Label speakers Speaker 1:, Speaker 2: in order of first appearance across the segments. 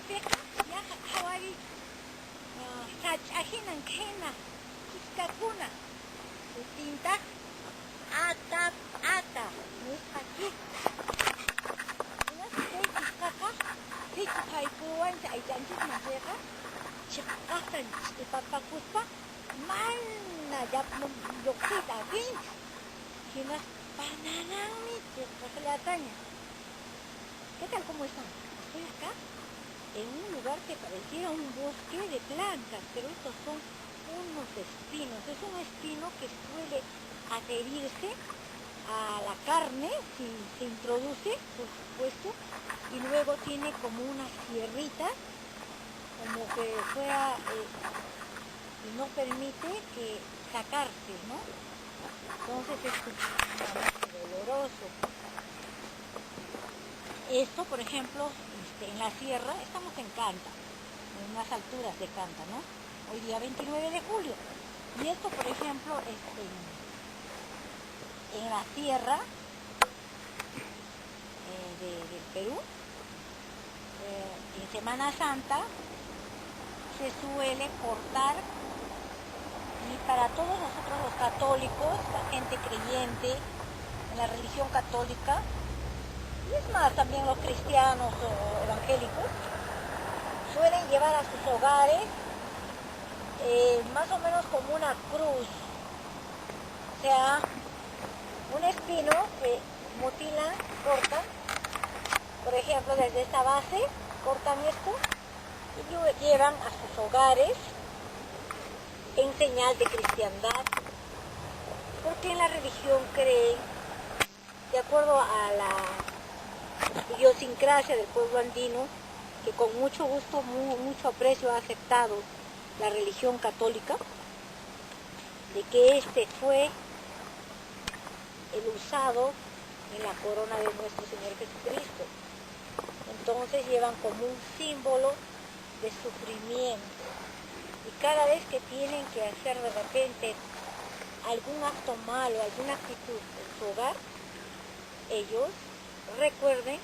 Speaker 1: Peka, ya hawari, sachahinan kena, kiskakuna, sutinta, ata, muskakik. Unas kay kiskaka, kiku haikuan sa aydanchik maseka, chikaktan, ipapakuspa, mana yapnum yoksita, vint. Kina, pananangmi, kelatannya. ¿Qué tal? ¿Cómo están? Estoy acá en un lugar que pareciera un bosque de plantas, pero estos son unos espinos. Es un espino que suele adherirse a la carne, si se introduce, por supuesto, y luego tiene como una sierrita, como que fuera, y no permite que sacarse, ¿no? Entonces es sumamente doloroso. Esto, por ejemplo, en la sierra, estamos en Canta, en unas alturas de Canta, ¿no? Hoy día 29 de julio. Y esto, por ejemplo, en la sierra del Perú, en Semana Santa, se suele cortar, y para todos nosotros los católicos, la gente creyente en la religión católica, y es más, también los cristianos o evangélicos, suelen llevar a sus hogares más o menos como una cruz, o sea, un espino que mutilan, cortan, por ejemplo, desde esta base, cortan esto y lo llevan a sus hogares en señal de cristiandad, porque en la religión creen, de acuerdo a la idiosincrasia del pueblo andino, que con mucho gusto, mucho aprecio ha aceptado la religión católica, de que este fue el usado en la corona de nuestro Señor Jesucristo. Entonces llevan como un símbolo de sufrimiento, y cada vez que tienen que hacer de repente algún acto malo, alguna actitud en su hogar, ellos recuerden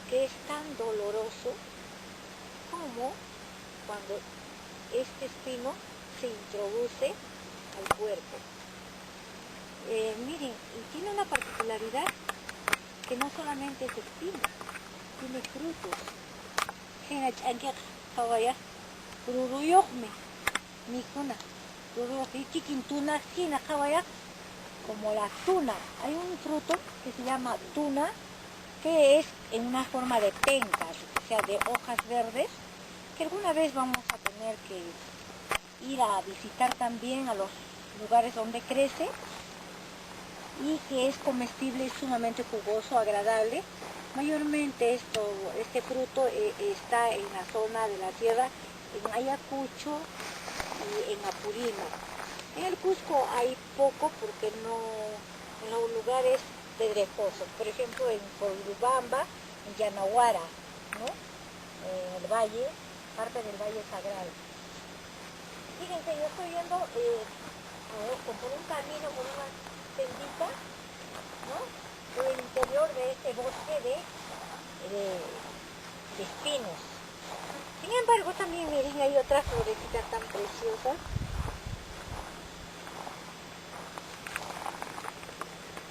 Speaker 1: que es tan doloroso como cuando este espino se introduce al cuerpo. Miren, y tiene una particularidad que no solamente es espino, tiene frutos. Como la tuna. Hay un fruto que se llama tuna, que es en una forma de pencas, o sea, de hojas verdes, que alguna vez vamos a tener que ir a visitar también a los lugares donde crece, y que es comestible, es sumamente jugoso, agradable. Mayormente este fruto está en la zona de la sierra, en Ayacucho y en Apurímac. En el Cusco hay poco porque no, en los lugares pedregosos, por ejemplo en Urubamba, en Yanaguara, ¿no? En el valle, parte del Valle Sagrado. Fíjense, yo estoy yendo por un camino, por una sendita, ¿no? Por el interior de este bosque de espinos. Sin embargo, también miren, hay otras florecitas tan preciosas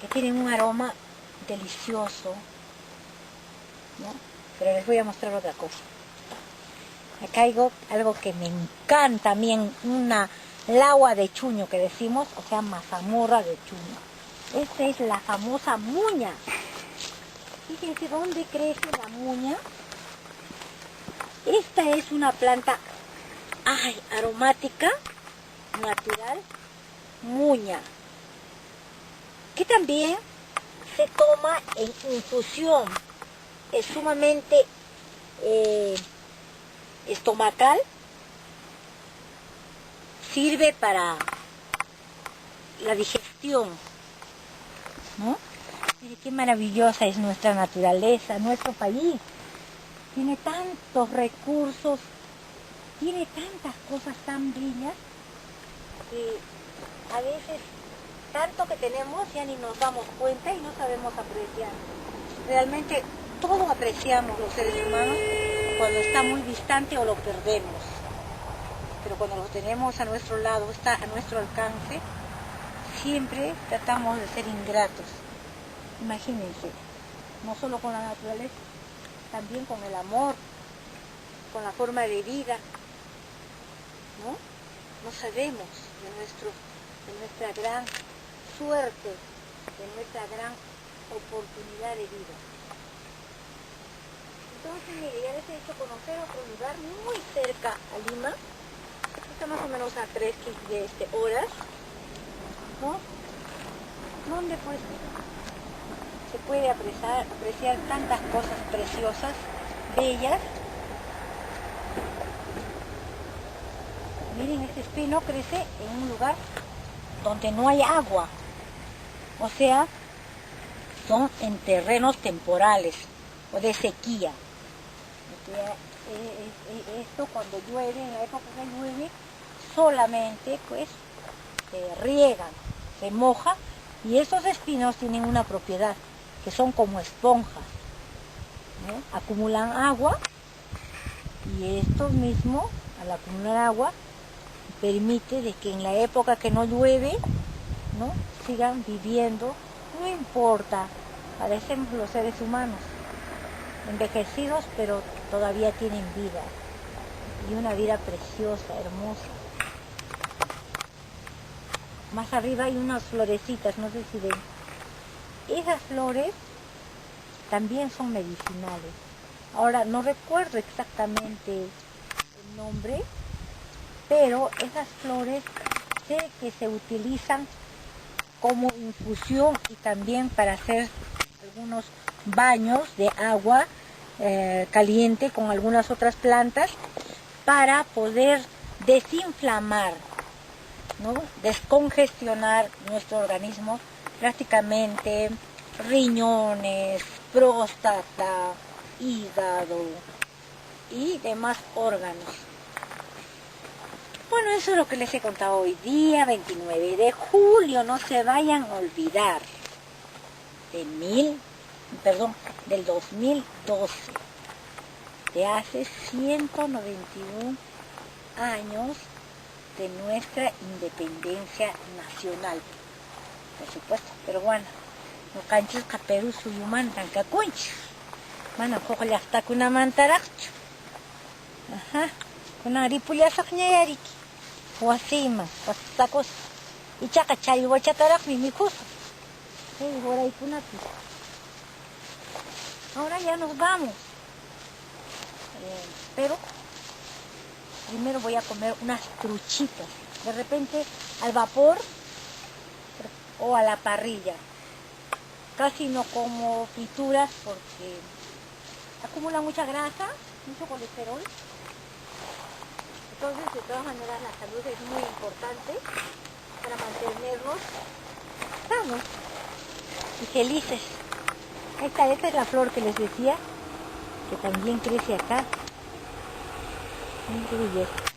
Speaker 1: que tienen un aroma delicioso, ¿no? Pero les voy a mostrar otra cosa. Acá hay algo que me encanta también, una lagua de chuño que decimos, o sea, mazamorra de chuño. Esta es la famosa muña. Fíjense dónde crece la muña. Esta es una planta aromática, natural, muña, que también se toma en infusión. Es sumamente estomacal, sirve para la digestión, ¿no? Mire qué maravillosa es nuestra naturaleza, nuestro país. Tiene tantos recursos, tiene tantas cosas tan bellas, que a veces tanto que tenemos ya ni nos damos cuenta y no sabemos apreciar. Realmente todo apreciamos los seres humanos cuando está muy distante o lo perdemos. Pero cuando lo tenemos a nuestro lado, está a nuestro alcance, siempre tratamos de ser ingratos. Imagínense, no solo con la naturaleza, también con el amor, con la forma de vida, ¿no? No sabemos de nuestra gran suerte, de nuestra gran oportunidad de vida. Entonces, mire, ya les he hecho conocer otro lugar muy cerca a Lima, está más o menos a 3 horas, ¿no? Donde pues se puede apreciar tantas cosas preciosas, bellas. Miren, este espino crece en un lugar donde no hay agua, o sea, son en terrenos temporales o de sequía. Esto cuando llueve, en la época que llueve, solamente pues se riegan, se moja, y estos espinos tienen una propiedad, que son como esponjas, ¿no? Acumulan agua, y esto mismo, al acumular agua, permite de que en la época que no llueve, ¿no?, sigan viviendo. No importa, parecemos los seres humanos, envejecidos, pero todavía tienen vida, y una vida preciosa, hermosa. Más arriba hay unas florecitas, no sé si ven. Esas flores también son medicinales. Ahora, no recuerdo exactamente el nombre, pero esas flores sé que se utilizan como infusión y también para hacer algunos baños de agua caliente con algunas otras plantas para poder desinflamar, ¿no?, descongestionar nuestro organismo, prácticamente riñones, próstata, hígado y demás órganos. Bueno, eso es lo que les he contado hoy, día 29 de julio. No se vayan a olvidar del 2012, de hace 191 años de nuestra independencia nacional, por supuesto, peruana. No canchis Perú suyuman tanca conchis. Mana cojo ya está con una mantarachcho. Ajá. Con una ripulla sañayariki. O así más, hasta cosa. Y chaca chayo guachatarak mi cosa. Ahora hay una pista. Ahora ya nos vamos. Pero primero voy a comer unas truchitas, de repente al vapor o a la parrilla. Casi no como frituras porque acumula mucha grasa, mucho colesterol. Entonces, de todas maneras, la salud es muy importante para mantenernos sanos y felices. Esta es la flor que les decía, que también crece acá. Miren qué belleza.